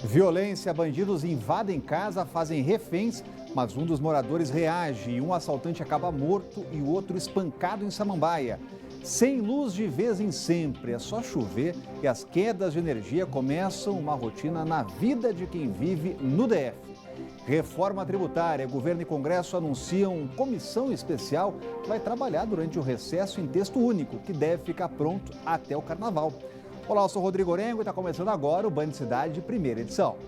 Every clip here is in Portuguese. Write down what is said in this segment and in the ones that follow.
Violência, bandidos invadem casa, fazem reféns, mas um dos moradores reage e um assaltante acaba morto e o outro espancado em Samambaia. Sem luz de vez em sempre, é só chover e as quedas de energia começam uma rotina na vida de quem vive no DF. Reforma tributária, governo e Congresso anunciam comissão especial que vai trabalhar durante o recesso em texto único, que deve ficar pronto até o Carnaval. Olá, eu sou Rodrigo Orengo e está começando agora o Band Cidade, primeira edição.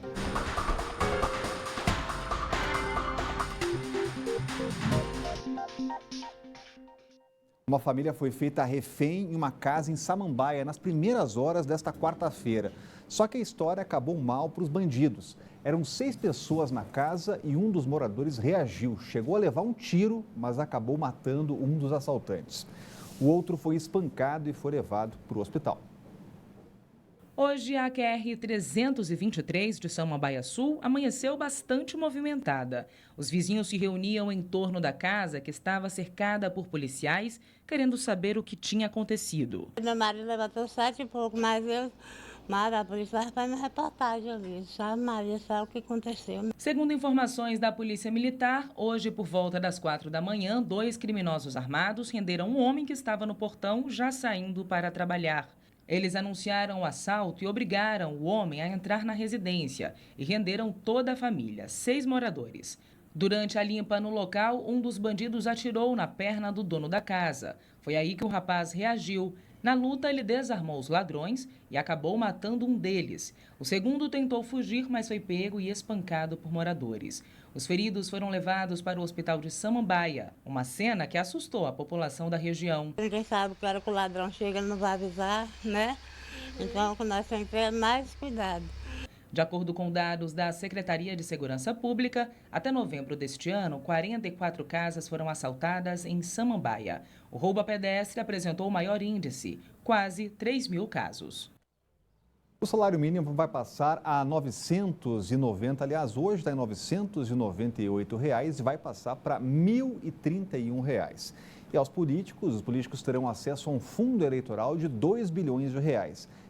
Uma família foi feita refém em uma casa em Samambaia nas primeiras horas desta quarta-feira. Só que a história acabou mal para os bandidos. Eram 6 pessoas na casa e um dos moradores reagiu. Chegou a levar um tiro, mas acabou matando um dos assaltantes. O outro foi espancado e foi levado para o hospital. Hoje, a QR-323 de Samambaia Sul amanheceu bastante movimentada. Os vizinhos se reuniam em torno da casa, que estava cercada por policiais, querendo saber o que tinha acontecido. Meu marido levantou 7 e pouco, mas a polícia vai fazer uma reportagem ali. Sabe, Maria, sabe o que aconteceu? Segundo informações da Polícia Militar, hoje, por volta das 4 da manhã, 2 criminosos armados renderam um homem que estava no portão, já saindo para trabalhar. Eles anunciaram o assalto e obrigaram o homem a entrar na residência e renderam toda a família, 6 moradores. Durante a limpa no local, um dos bandidos atirou na perna do dono da casa. Foi aí que o rapaz reagiu. Na luta, ele desarmou os ladrões e acabou matando um deles. O segundo tentou fugir, mas foi pego e espancado por moradores. Os feridos foram levados para o hospital de Samambaia, uma cena que assustou a população da região. Ninguém sabe que hora que o ladrão chega, ele não vai avisar, né? Então, nós temos que ter mais cuidado. De acordo com dados da Secretaria de Segurança Pública, até novembro deste ano, 44 casas foram assaltadas em Samambaia. O roubo a pedestre apresentou o maior índice, quase 3 mil casos. O salário mínimo vai passar a R$ 990, aliás, hoje está em R$ 998 e vai passar para R$ 1.031. E os políticos terão acesso a um fundo eleitoral de R$ 2 bilhões.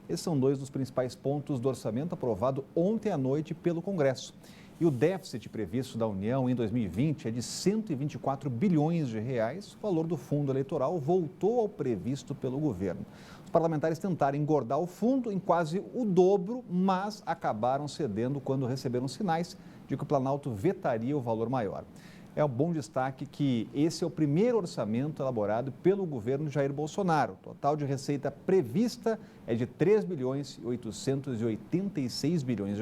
Esses são 2 dos principais pontos do orçamento aprovado ontem à noite pelo Congresso. E o déficit previsto da União em 2020 é de R$ 124 bilhões. O valor do fundo eleitoral voltou ao previsto pelo governo. Os parlamentares tentaram engordar o fundo em quase o dobro, mas acabaram cedendo quando receberam sinais de que o Planalto vetaria o valor maior. É um bom destaque que esse é o primeiro orçamento elaborado pelo governo Jair Bolsonaro. O total de receita prevista é de R$ 3 bilhões e 886 bilhões.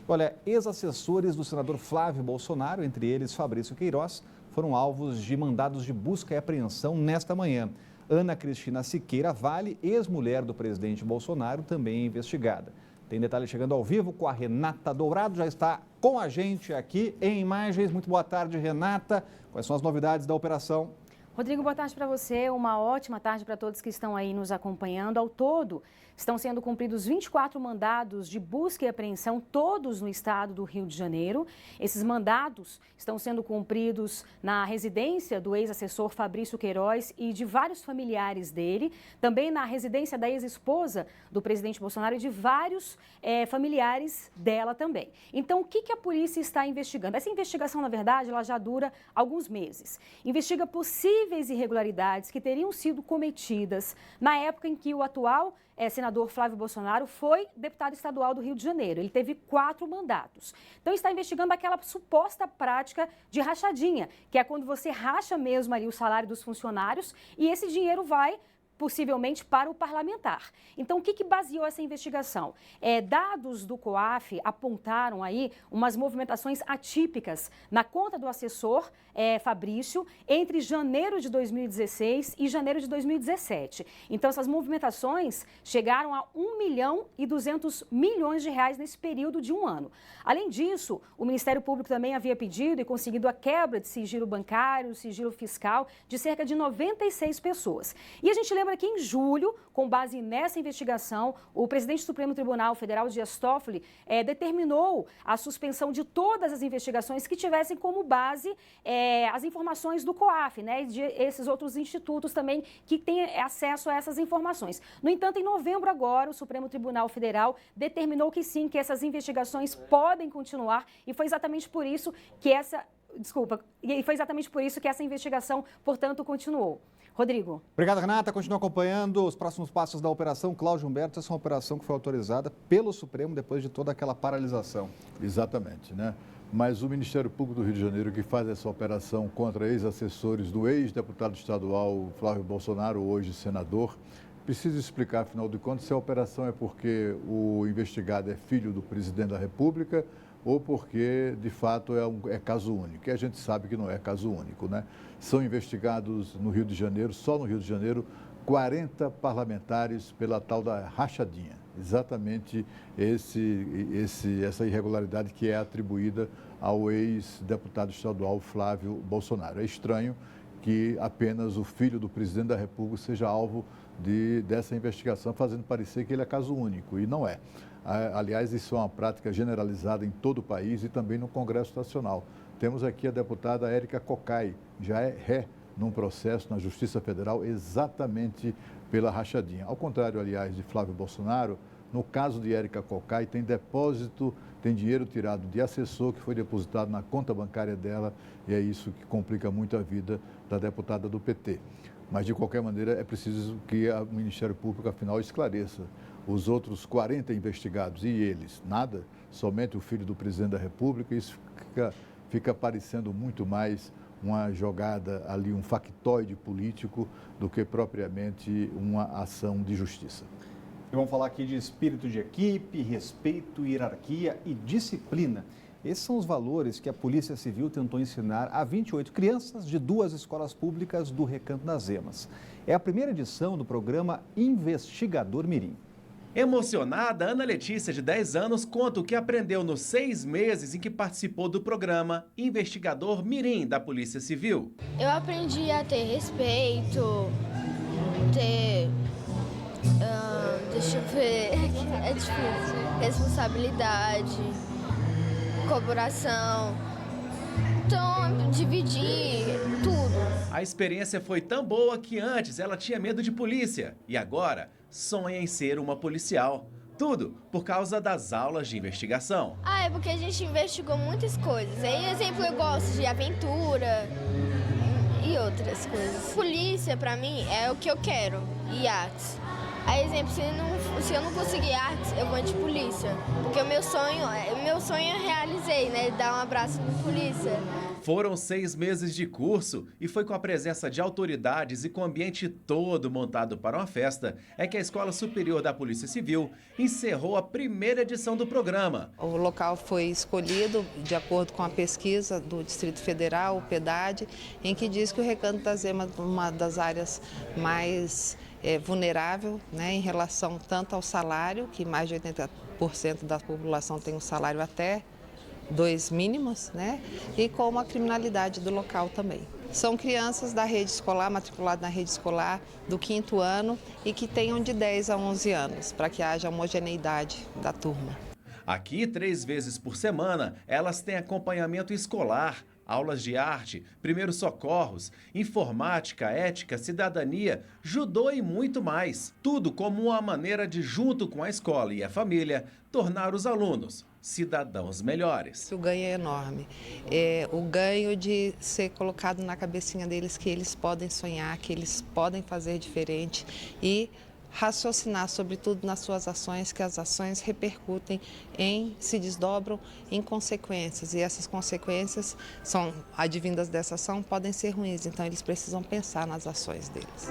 Olha, ex-assessores do senador Flávio Bolsonaro, entre eles Fabrício Queiroz, foram alvos de mandados de busca e apreensão nesta manhã. Ana Cristina Siqueira Vale, ex-mulher do presidente Bolsonaro, também é investigada. Tem detalhe chegando ao vivo com a Renata Dourado, já está com a gente aqui em imagens. Muito boa tarde, Renata. Quais são as novidades da operação? Rodrigo, boa tarde para você, uma ótima tarde para todos que estão aí nos acompanhando. Ao todo, estão sendo cumpridos 24 mandados de busca e apreensão, todos no estado do Rio de Janeiro. Esses mandados estão sendo cumpridos na residência do ex-assessor Fabrício Queiroz e de vários familiares dele, também na residência da ex-esposa do presidente Bolsonaro e de vários familiares dela também. Então, o que a polícia está investigando? Essa investigação, na verdade, ela já dura alguns meses. Investiga possíveis irregularidades que teriam sido cometidas na época em que o atual senador Flávio Bolsonaro foi deputado estadual do Rio de Janeiro. Ele teve 4 mandatos. Então, está investigando aquela suposta prática de rachadinha, que é quando você racha mesmo ali o salário dos funcionários e esse dinheiro vai possivelmente para o parlamentar. Então, o que baseou essa investigação? Dados do COAF apontaram aí umas movimentações atípicas na conta do assessor Fabrício entre janeiro de 2016 e janeiro de 2017. Então, essas movimentações chegaram a 1 milhão e 200 milhões de reais nesse período de um ano. Além disso, o Ministério Público também havia pedido e conseguido a quebra de sigilo bancário, sigilo fiscal de cerca de 96 pessoas. E a gente lembra lembra que em julho, com base nessa investigação, o presidente do Supremo Tribunal Federal, Dias Toffoli, determinou a suspensão de todas as investigações que tivessem como base as informações do COAF, né, e de esses outros institutos também que têm acesso a essas informações. No entanto, em novembro agora, o Supremo Tribunal Federal determinou que sim, que essas investigações podem continuar e foi exatamente por isso que essa investigação, portanto, continuou. Rodrigo. Obrigado, Renata. Continua acompanhando os próximos passos da Operação Cláudio Humberto. Essa é uma operação que foi autorizada pelo Supremo depois de toda aquela paralisação. Exatamente, né? Mas o Ministério Público do Rio de Janeiro, que faz essa operação contra ex-assessores do ex-deputado estadual Flávio Bolsonaro, hoje senador, precisa explicar, afinal de contas, se a operação é porque o investigado é filho do presidente da República ou porque, de fato, é caso único. E a gente sabe que não é caso único, né? São investigados no Rio de Janeiro, só no Rio de Janeiro, 40 parlamentares pela tal da rachadinha. Exatamente essa irregularidade que é atribuída ao ex-deputado estadual Flávio Bolsonaro. É estranho que apenas o filho do presidente da República seja alvo dessa investigação, fazendo parecer que ele é caso único, e não é. Aliás, isso é uma prática generalizada em todo o país e também no Congresso Nacional. Temos aqui a deputada Érica Cocai, já é ré num processo na Justiça Federal exatamente pela rachadinha. Ao contrário, aliás, de Flávio Bolsonaro, no caso de Érica Cocai, tem dinheiro tirado de assessor que foi depositado na conta bancária dela e é isso que complica muito a vida da deputada do PT. Mas, de qualquer maneira, é preciso que o Ministério Público, afinal, esclareça os outros 40 investigados e eles, nada, somente o filho do presidente da República. Isso fica parecendo muito mais uma jogada ali, um factoide político, do que propriamente uma ação de justiça. E vamos falar aqui de espírito de equipe, respeito, hierarquia e disciplina. Esses são os valores que a Polícia Civil tentou ensinar a 28 crianças de 2 escolas públicas do Recanto das Emas. É a primeira edição do programa Investigador Mirim. Emocionada, Ana Letícia, de 10 anos, conta o que aprendeu nos 6 meses em que participou do programa Investigador Mirim da Polícia Civil. Eu aprendi a ter respeito, deixa eu ver, é difícil, responsabilidade, colaboração, então dividir tudo. A experiência foi tão boa que antes ela tinha medo de polícia e agora sonha em ser uma policial. Tudo por causa das aulas de investigação. É porque a gente investigou muitas coisas. Aí, exemplo, eu gosto de aventura e outras coisas. Polícia, pra mim, é o que eu quero, e artes. Aí, exemplo, se eu não conseguir artes, eu vou de polícia. Porque o meu sonho eu realizei, né? Dar um abraço na polícia. Foram 6 meses de curso e foi com a presença de autoridades e com o ambiente todo montado para uma festa é que a Escola Superior da Polícia Civil encerrou a primeira edição do programa. O local foi escolhido de acordo com a pesquisa do Distrito Federal, o PEDAD, em que diz que o Recanto das Emas é uma das áreas mais vulnerável, né, em relação tanto ao salário, que mais de 80% da população tem um salário até 2 mínimos, né? E como a criminalidade do local também. São crianças da rede escolar, matriculadas na rede escolar do 5º ano e que tenham de 10 a 11 anos, para que haja homogeneidade da turma. Aqui, 3 vezes por semana, elas têm acompanhamento escolar, aulas de arte, primeiros socorros, informática, ética, cidadania, judô e muito mais. Tudo como uma maneira de, junto com a escola e a família, tornar os alunos cidadãos melhores. O ganho é enorme. O ganho de ser colocado na cabecinha deles que eles podem sonhar, que eles podem fazer diferente e raciocinar, sobretudo nas suas ações, que as ações repercutem se desdobram em consequências. E essas consequências são advindas dessa ação, podem ser ruins. Então, eles precisam pensar nas ações deles.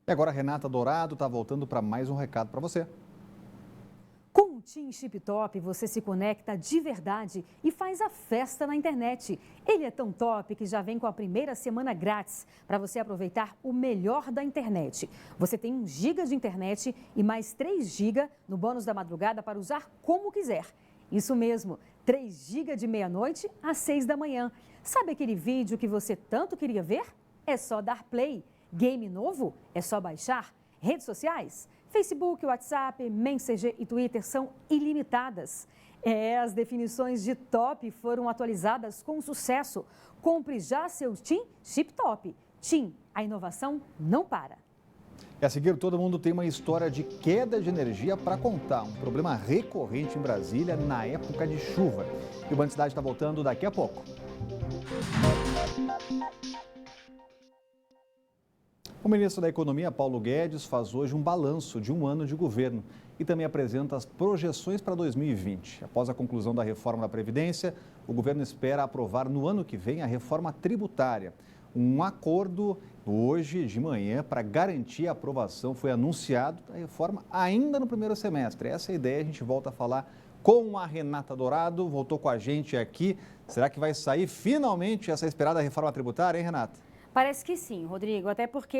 E agora a Renata Dourado está voltando para mais um recado para você. Com TIM Chip Top, você se conecta de verdade e faz a festa na internet. Ele é tão top que já vem com a primeira semana grátis para você aproveitar o melhor da internet. Você tem 1 GB de internet e mais 3 GB no bônus da madrugada para usar como quiser. Isso mesmo, 3 GB de meia-noite às 6 da manhã. Sabe aquele vídeo que você tanto queria ver? É só dar play. Game novo? É só baixar. Redes sociais? Facebook, WhatsApp, Messenger e Twitter são ilimitadas. As definições de top foram atualizadas com sucesso. Compre já seu TIM Chip Top. TIM, a inovação não para. E a seguir, todo mundo tem uma história de queda de energia para contar. Um problema recorrente em Brasília na época de chuva. E o Band Cidade está voltando daqui a pouco. O ministro da Economia, Paulo Guedes, faz hoje um balanço de 1 ano de governo e também apresenta as projeções para 2020. Após a conclusão da reforma da Previdência, o governo espera aprovar no ano que vem a reforma tributária. Um acordo hoje de manhã para garantir a aprovação foi anunciado da reforma ainda no primeiro semestre. Essa é a ideia, a gente volta a falar com a Renata Dourado, voltou com a gente aqui. Será que vai sair finalmente essa esperada reforma tributária, hein, Renata? Parece que sim, Rodrigo, até porque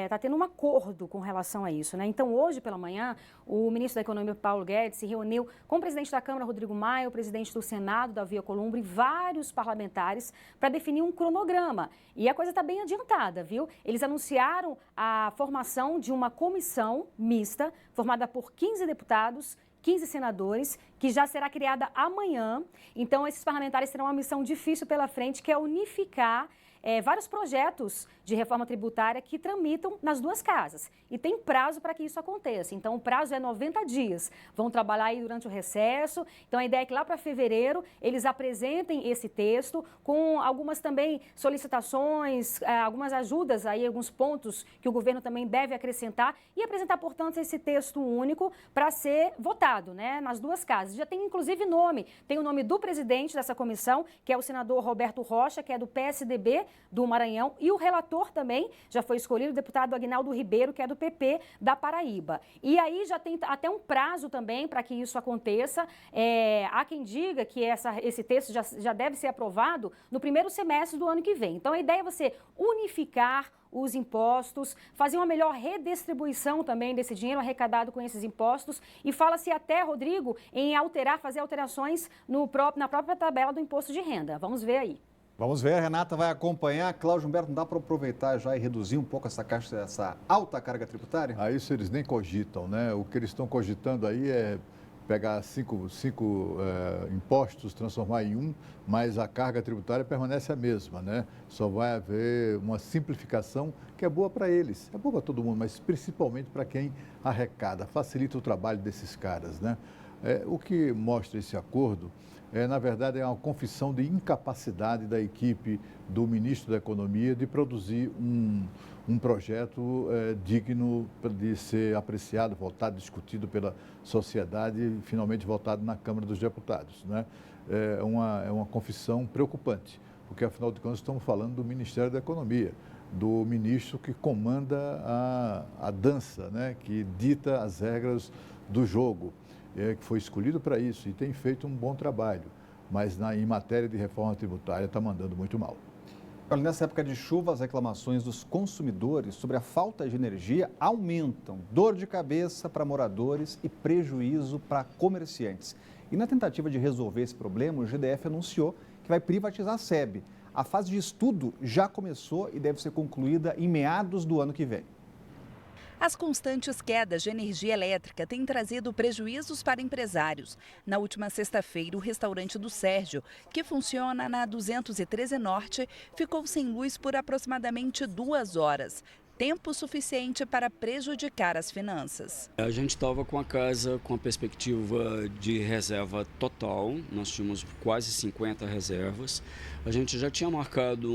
está tendo um acordo com relação a isso, né? Então, hoje pela manhã, o ministro da Economia, Paulo Guedes, se reuniu com o presidente da Câmara, Rodrigo Maia, o presidente do Senado, Davi Alcolumbre, e vários parlamentares para definir um cronograma. E a coisa está bem adiantada, viu? Eles anunciaram a formação de uma comissão mista, formada por 15 deputados, 15 senadores, que já será criada amanhã. Então, esses parlamentares terão uma missão difícil pela frente, que é unificar vários projetos de reforma tributária que tramitam nas duas casas. E tem prazo para que isso aconteça. Então, o prazo é 90 dias. Vão trabalhar aí durante o recesso. Então, a ideia é que lá para fevereiro eles apresentem esse texto com algumas também solicitações, algumas ajudas aí, alguns pontos que o governo também deve acrescentar e apresentar, portanto, esse texto único para ser votado, né, nas duas casas. Já tem, inclusive, nome. Tem o nome do presidente dessa comissão, que é o senador Roberto Rocha, que é do PSDB do Maranhão, e o relator também já foi escolhido, o deputado Aguinaldo Ribeiro, que é do PP da Paraíba. E aí já tem até um prazo também para que isso aconteça. Há quem diga que esse texto já deve ser aprovado no primeiro semestre do ano que vem. Então, a ideia é você unificar os impostos, fazer uma melhor redistribuição também desse dinheiro arrecadado com esses impostos, e fala-se até, Rodrigo, em fazer alterações na própria tabela do imposto de renda. Vamos ver aí. Vamos ver, a Renata vai acompanhar. Cláudio Humberto, não dá para aproveitar já e reduzir um pouco essa alta carga tributária? Isso eles nem cogitam, né? O que eles estão cogitando aí é pegar cinco impostos, transformar em um, mas a carga tributária permanece a mesma, né? Só vai haver uma simplificação que é boa para eles, é boa para todo mundo, mas principalmente para quem arrecada, facilita o trabalho desses caras, né? O que mostra esse acordo na verdade, é uma confissão de incapacidade da equipe do ministro da Economia de produzir um projeto digno de ser apreciado, votado, discutido pela sociedade e finalmente votado na Câmara dos Deputados, né? É uma confissão preocupante, porque, afinal de contas, estamos falando do Ministério da Economia, do ministro que comanda a dança, né? Que dita as regras do jogo. Que foi escolhido para isso e tem feito um bom trabalho, mas em matéria de reforma tributária está mandando muito mal. Olha, nessa época de chuva, as reclamações dos consumidores sobre a falta de energia aumentam. Dor de cabeça para moradores e prejuízo para comerciantes. E na tentativa de resolver esse problema, o GDF anunciou que vai privatizar a SEB. A fase de estudo já começou e deve ser concluída em meados do ano que vem. As constantes quedas de energia elétrica têm trazido prejuízos para empresários. Na última sexta-feira, o restaurante do Sérgio, que funciona na 213 Norte, ficou sem luz por aproximadamente 2 horas. Tempo suficiente para prejudicar as finanças. A gente estava com a casa com a perspectiva de reserva total, nós tínhamos quase 50 reservas. A gente já tinha marcado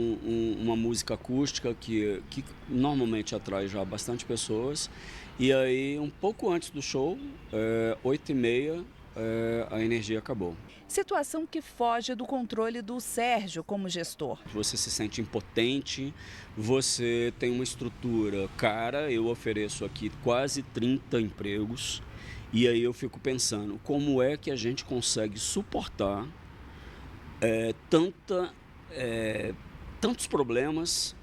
uma música acústica que normalmente atrai já bastante pessoas. E aí, um pouco antes do show, 8h30, a energia acabou. Situação que foge do controle do Sérgio como gestor. Você se sente impotente, você tem uma estrutura cara, eu ofereço aqui quase 30 empregos, e aí eu fico pensando, como é que a gente consegue suportar tantos problemas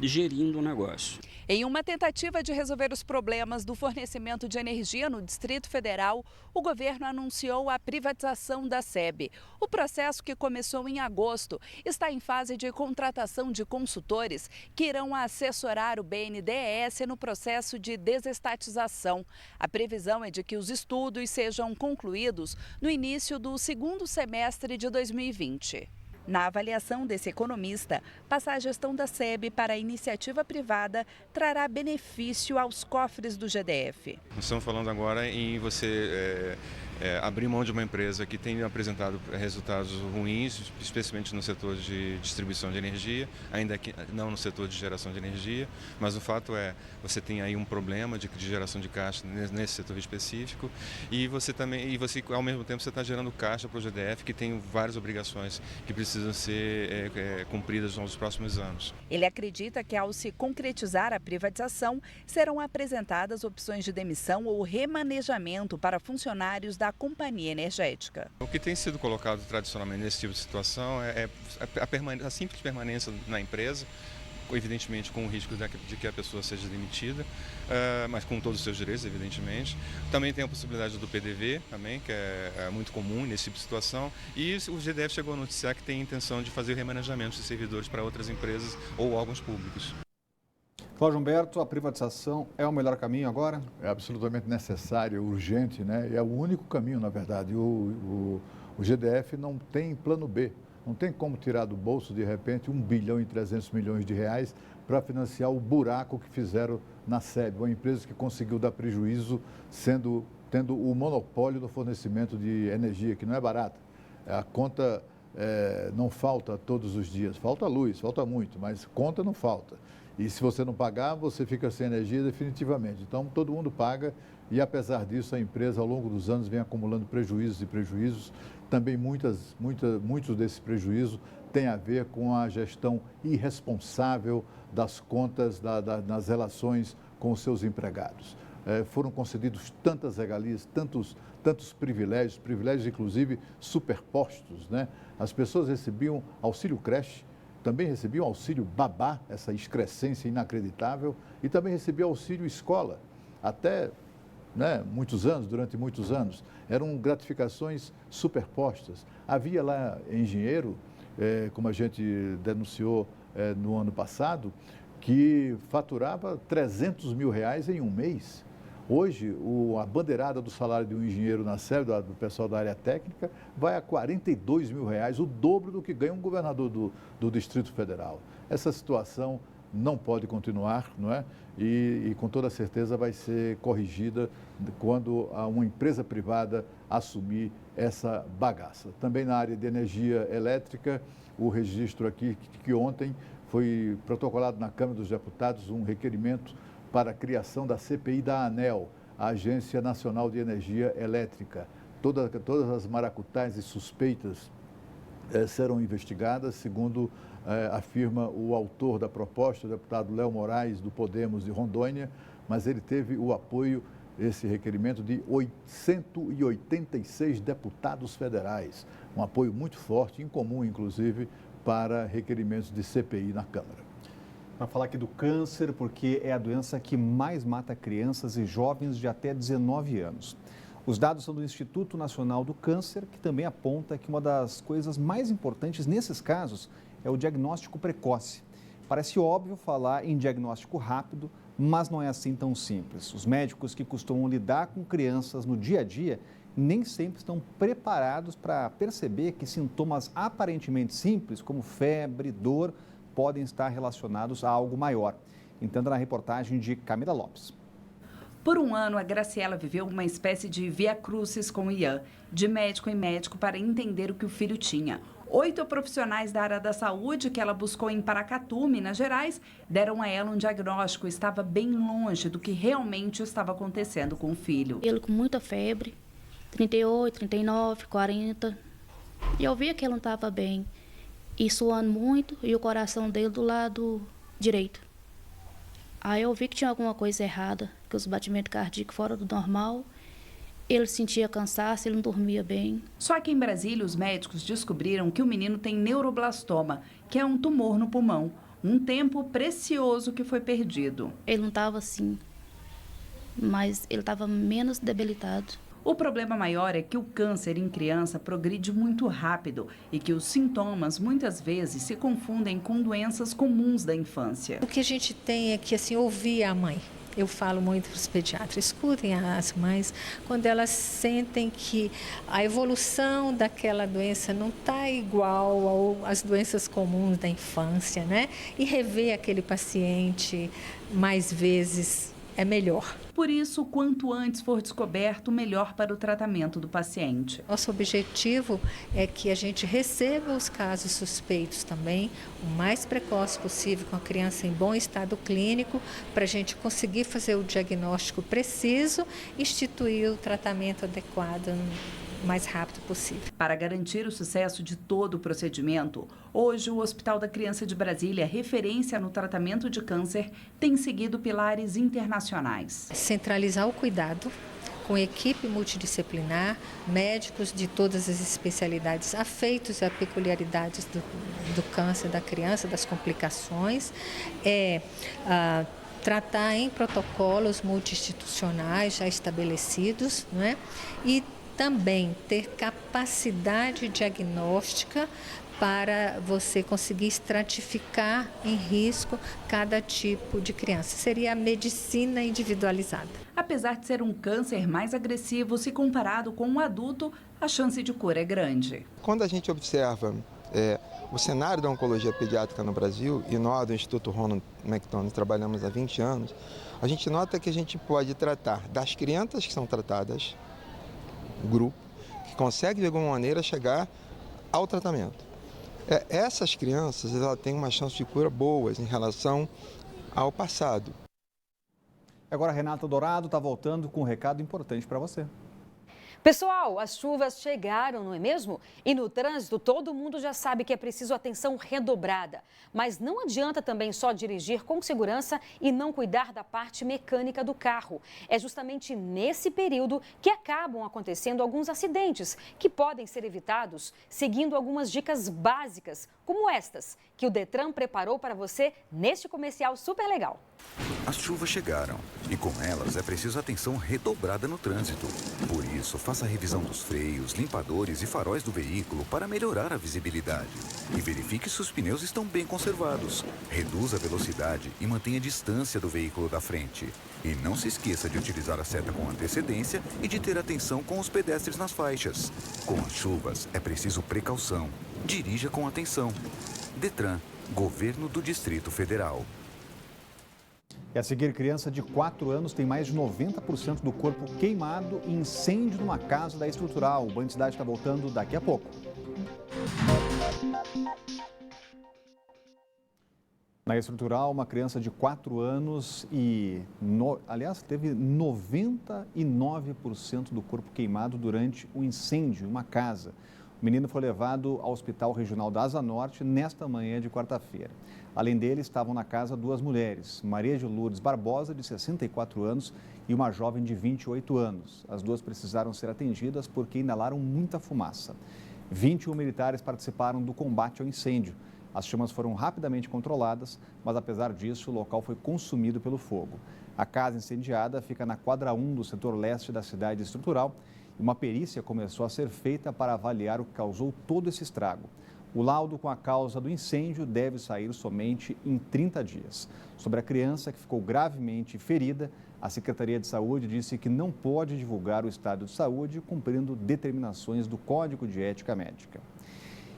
gerindo o negócio. Em uma tentativa de resolver os problemas do fornecimento de energia no Distrito Federal, o governo anunciou a privatização da SEB. O processo, que começou em agosto, está em fase de contratação de consultores que irão assessorar o BNDES no processo de desestatização. A previsão é de que os estudos sejam concluídos no início do segundo semestre de 2020. Na avaliação desse economista, passar a gestão da SEB para a iniciativa privada trará benefício aos cofres do GDF. Nós estamos falando agora em você abrir mão de uma empresa que tem apresentado resultados ruins, especialmente no setor de distribuição de energia, ainda que não no setor de geração de energia, mas o fato é, você tem aí um problema de geração de caixa nesse setor específico e você ao mesmo tempo você está gerando caixa para o GDF, que tem várias obrigações que precisam ser cumpridas nos próximos anos. Ele acredita que, ao se concretizar a privatização, serão apresentadas opções de demissão ou remanejamento para funcionários da companhia energética. O que tem sido colocado tradicionalmente nesse tipo de situação é a simples permanência na empresa, evidentemente com o risco de que a pessoa seja demitida, mas com todos os seus direitos, evidentemente. Também tem a possibilidade do PDV, também, que é muito comum nesse tipo de situação. E o GDF chegou a noticiar que tem a intenção de fazer remanejamento de servidores para outras empresas ou órgãos públicos. Cláudio Humberto, a privatização é o melhor caminho agora? É absolutamente necessário, urgente, né? É o único caminho, na verdade. O GDF não tem plano B. Não tem como tirar do bolso, de repente, 1 bilhão e 300 milhões de reais para financiar o buraco que fizeram na SEB, uma empresa que conseguiu dar prejuízo tendo o monopólio do fornecimento de energia, que não é barata. A conta não falta todos os dias. Falta luz, falta muito, mas conta não falta. E se você não pagar, você fica sem energia definitivamente. Então, todo mundo paga e, apesar disso, a empresa, ao longo dos anos, vem acumulando prejuízos e prejuízos. Também muitos desses prejuízos têm a ver com a gestão irresponsável das contas, nas relações com os seus empregados. Foram concedidos tantas regalias, tantos privilégios inclusive superpostos, né? As pessoas recebiam auxílio creche, também recebiam auxílio babá, essa excrescência inacreditável, e também recebiam auxílio escola, até durante muitos anos. Eram gratificações superpostas. Havia lá engenheiro, como a gente denunciou no ano passado, que faturava 300 mil reais em um mês. Hoje, a bandeirada do salário de um engenheiro na SEB, do pessoal da área técnica, vai a 42 mil reais, o dobro do que ganha um governador do Distrito Federal. Essa situação não pode continuar, não é? E com toda certeza vai ser corrigida quando uma empresa privada assumir essa bagaça. Também na área de energia elétrica, o registro aqui que ontem foi protocolado na Câmara dos Deputados um requerimento para a criação da CPI da ANEEL, a Agência Nacional de Energia Elétrica. Todas as maracutais e suspeitas serão investigadas, segundo afirma o autor da proposta, o deputado Léo Moraes, do Podemos de Rondônia, mas ele teve o apoio, esse requerimento, de 186 deputados federais. Um apoio muito forte, incomum, inclusive, para requerimentos de CPI na Câmara. Para falar aqui do câncer, porque é a doença que mais mata crianças e jovens de até 19 anos. Os dados são do Instituto Nacional do Câncer, que também aponta que uma das coisas mais importantes nesses casos é o diagnóstico precoce. Parece óbvio falar em diagnóstico rápido, mas não é assim tão simples. Os médicos que costumam lidar com crianças no dia a dia nem sempre estão preparados para perceber que sintomas aparentemente simples, como febre, dor, podem estar relacionados a algo maior. Entenda na reportagem de Camila Lopes. Por um ano, a Graciela viveu uma espécie de via crucis com o Ian, de médico em médico, para entender o que o filho tinha. 8 profissionais da área da saúde que ela buscou em Paracatu, Minas Gerais, deram a ela um diagnóstico. Estava bem longe do que realmente estava acontecendo com o filho. Ele com muita febre, 38, 39, 40. E eu via que ele não estava bem. E suando muito, e o coração dele do lado direito. Aí eu vi que tinha alguma coisa errada, que os batimentos cardíacos fora do normal. Ele sentia cansaço, ele não dormia bem. Só que em Brasília, os médicos descobriram que o menino tem neuroblastoma, que é um tumor no pulmão. Um tempo precioso que foi perdido. Ele não estava assim, mas ele estava menos debilitado. O problema maior é que o câncer em criança progride muito rápido e que os sintomas muitas vezes se confundem com doenças comuns da infância. O que a gente tem é que assim, ouvir a mãe. Eu falo muito para os pediatras, escutem as mães quando elas sentem que a evolução daquela doença não está igual às doenças comuns da infância, né? E rever aquele paciente mais vezes é melhor. Por isso, quanto antes for descoberto, melhor para o tratamento do paciente. Nosso objetivo é que a gente receba os casos suspeitos também, o mais precoce possível, com a criança em bom estado clínico, para a gente conseguir fazer o diagnóstico preciso e instituir o tratamento adequado o mais rápido possível. Para garantir o sucesso de todo o procedimento, hoje o Hospital da Criança de Brasília, referência no tratamento de câncer, tem seguido pilares internacionais. Centralizar o cuidado com equipe multidisciplinar, médicos de todas as especialidades afeitos a peculiaridades do câncer da criança, das complicações, tratar em protocolos multi-institucionais já estabelecidos, né? E também ter capacidade diagnóstica para você conseguir estratificar em risco cada tipo de criança. Seria a medicina individualizada. Apesar de ser um câncer mais agressivo, se comparado com um adulto, a chance de cura é grande. Quando a gente observa o cenário da oncologia pediátrica no Brasil, e nós do Instituto Ronald McDonald trabalhamos há 20 anos, a gente nota que a gente pode tratar das crianças que são tratadas, grupo, que consegue de alguma maneira chegar ao tratamento. Essas crianças elas têm uma chance de cura boas em relação ao passado. Agora a Renata Dourado está voltando com um recado importante para você. Pessoal, as chuvas chegaram, não é mesmo? E no trânsito, todo mundo já sabe que é preciso atenção redobrada. Mas não adianta também só dirigir com segurança e não cuidar da parte mecânica do carro. É justamente nesse período que acabam acontecendo alguns acidentes, que podem ser evitados seguindo algumas dicas básicas, como estas, que o Detran preparou para você neste comercial super legal. As chuvas chegaram e com elas é preciso atenção redobrada no trânsito. Por isso, faça a revisão dos freios, limpadores e faróis do veículo para melhorar a visibilidade. E verifique se os pneus estão bem conservados. Reduza a velocidade e mantenha a distância do veículo da frente. E não se esqueça de utilizar a seta com antecedência e de ter atenção com os pedestres nas faixas. Com as chuvas, é preciso precaução. Dirija com atenção. Detran, Governo do Distrito Federal. E a seguir, criança de 4 anos tem mais de 90% do corpo queimado em incêndio numa casa da Estrutural. O Band Cidade está voltando daqui a pouco. Na Estrutural, uma criança de 4 anos teve 99% do corpo queimado durante o incêndio em uma casa. O menino foi levado ao Hospital Regional da Asa Norte nesta manhã de quarta-feira. Além dele, estavam na casa 2 mulheres, Maria de Lourdes Barbosa, de 64 anos, e uma jovem de 28 anos. As duas precisaram ser atendidas porque inalaram muita fumaça. 21 militares participaram do combate ao incêndio. As chamas foram rapidamente controladas, mas apesar disso, o local foi consumido pelo fogo. A casa incendiada fica na quadra 1 do setor leste da cidade Estrutural e uma perícia começou a ser feita para avaliar o que causou todo esse estrago. O laudo com a causa do incêndio deve sair somente em 30 dias. Sobre a criança que ficou gravemente ferida, a Secretaria de Saúde disse que não pode divulgar o estado de saúde, cumprindo determinações do Código de Ética Médica.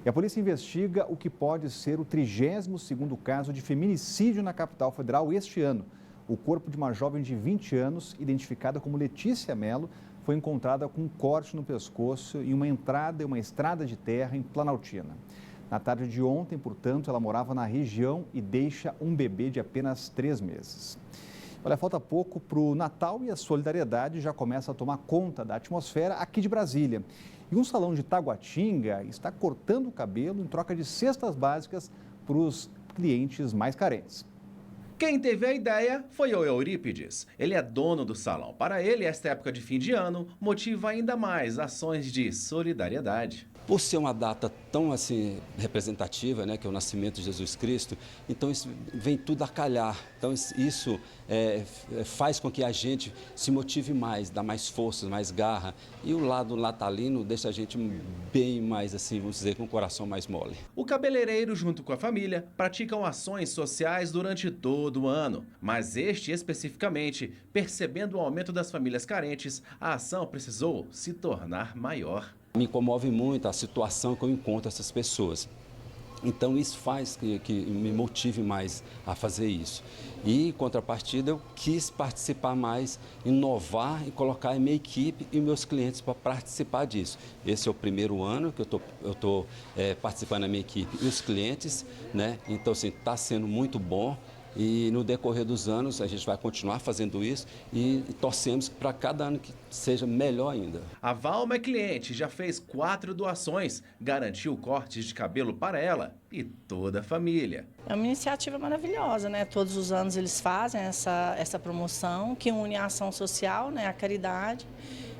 E a polícia investiga o que pode ser o 32º caso de feminicídio na capital federal este ano. O corpo de uma jovem de 20 anos, identificada como Letícia Mello, foi encontrada com um corte no pescoço em uma estrada de terra em Planaltina. Na tarde de ontem, portanto, ela morava na região e deixa um bebê de apenas 3 meses. Olha, falta pouco para o Natal e a solidariedade já começa a tomar conta da atmosfera aqui de Brasília. E um salão de Taguatinga está cortando o cabelo em troca de cestas básicas para os clientes mais carentes. Quem teve a ideia foi o Eurípides. Ele é dono do salão. Para ele, esta época de fim de ano motiva ainda mais ações de solidariedade. Por ser uma data tão assim representativa, né, que é o nascimento de Jesus Cristo, então isso vem tudo a calhar. Então isso faz com que a gente se motive mais, dá mais força, mais garra. E o lado natalino deixa a gente bem mais, assim, vamos dizer, com o coração mais mole. O cabeleireiro, junto com a família, praticam ações sociais durante todo o ano. Mas este especificamente, percebendo o aumento das famílias carentes, a ação precisou se tornar maior. Me comove muito a situação que eu encontro essas pessoas. Então isso faz que me motive mais a fazer isso. E em contrapartida eu quis participar mais, inovar e colocar a minha equipe e meus clientes para participar disso. Esse é o primeiro ano que eu estou participando da minha equipe e os clientes, né? Então assim, está sendo muito bom. E no decorrer dos anos a gente vai continuar fazendo isso e torcemos para cada ano que seja melhor ainda. A Valma é cliente, já fez 4 doações, garantiu cortes de cabelo para ela e toda a família. É uma iniciativa maravilhosa, né? Todos os anos eles fazem essa promoção que une a ação social, né? A caridade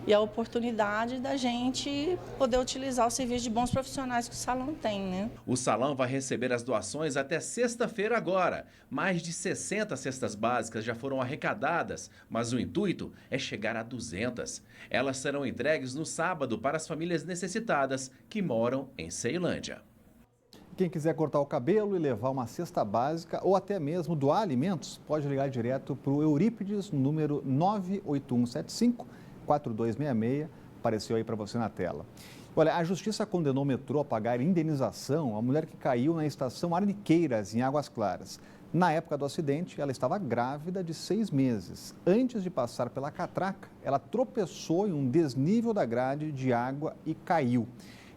e a oportunidade da gente poder utilizar o serviço de bons profissionais que o salão tem, né? O salão vai receber as doações até sexta-feira agora. Mais de 60 cestas básicas já foram arrecadadas, mas o intuito é chegar a 200. Elas serão entregues no sábado para as famílias necessitadas que moram em Ceilândia. Quem quiser cortar o cabelo e levar uma cesta básica ou até mesmo doar alimentos, pode ligar direto para o Eurípides, no número 98175-4266, apareceu aí para você na tela. Olha, a Justiça condenou o metrô a pagar indenização à mulher que caiu na estação Arniqueiras, em Águas Claras. Na época do acidente, ela estava grávida de 6 meses. Antes de passar pela catraca, ela tropeçou em um desnível da grade de água e caiu.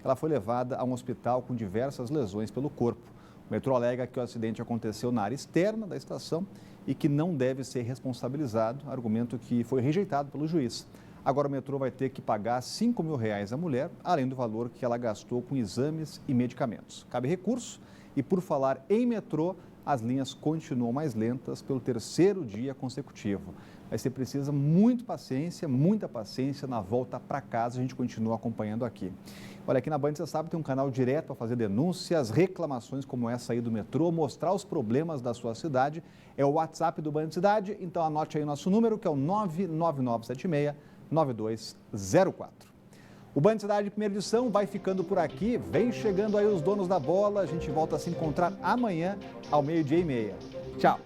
Ela foi levada a um hospital com diversas lesões pelo corpo. O metrô alega que o acidente aconteceu na área externa da estação e que não deve ser responsabilizado, argumento que foi rejeitado pelo juiz. Agora o metrô vai ter que pagar R$5 mil à mulher, além do valor que ela gastou com exames e medicamentos. Cabe recurso e, por falar em metrô, as linhas continuam mais lentas pelo 3º dia consecutivo. Mas você precisa muita paciência na volta para casa, a gente continua acompanhando aqui. Olha, aqui na Band, você sabe, tem um canal direto para fazer denúncias, reclamações como essa aí do metrô, mostrar os problemas da sua cidade. É o WhatsApp do Band Cidade, então anote aí o nosso número, que é o 99976-9204. O Band Cidade, primeira edição, vai ficando por aqui. Vem chegando aí os donos da bola. A gente volta a se encontrar amanhã ao 12:30. Tchau!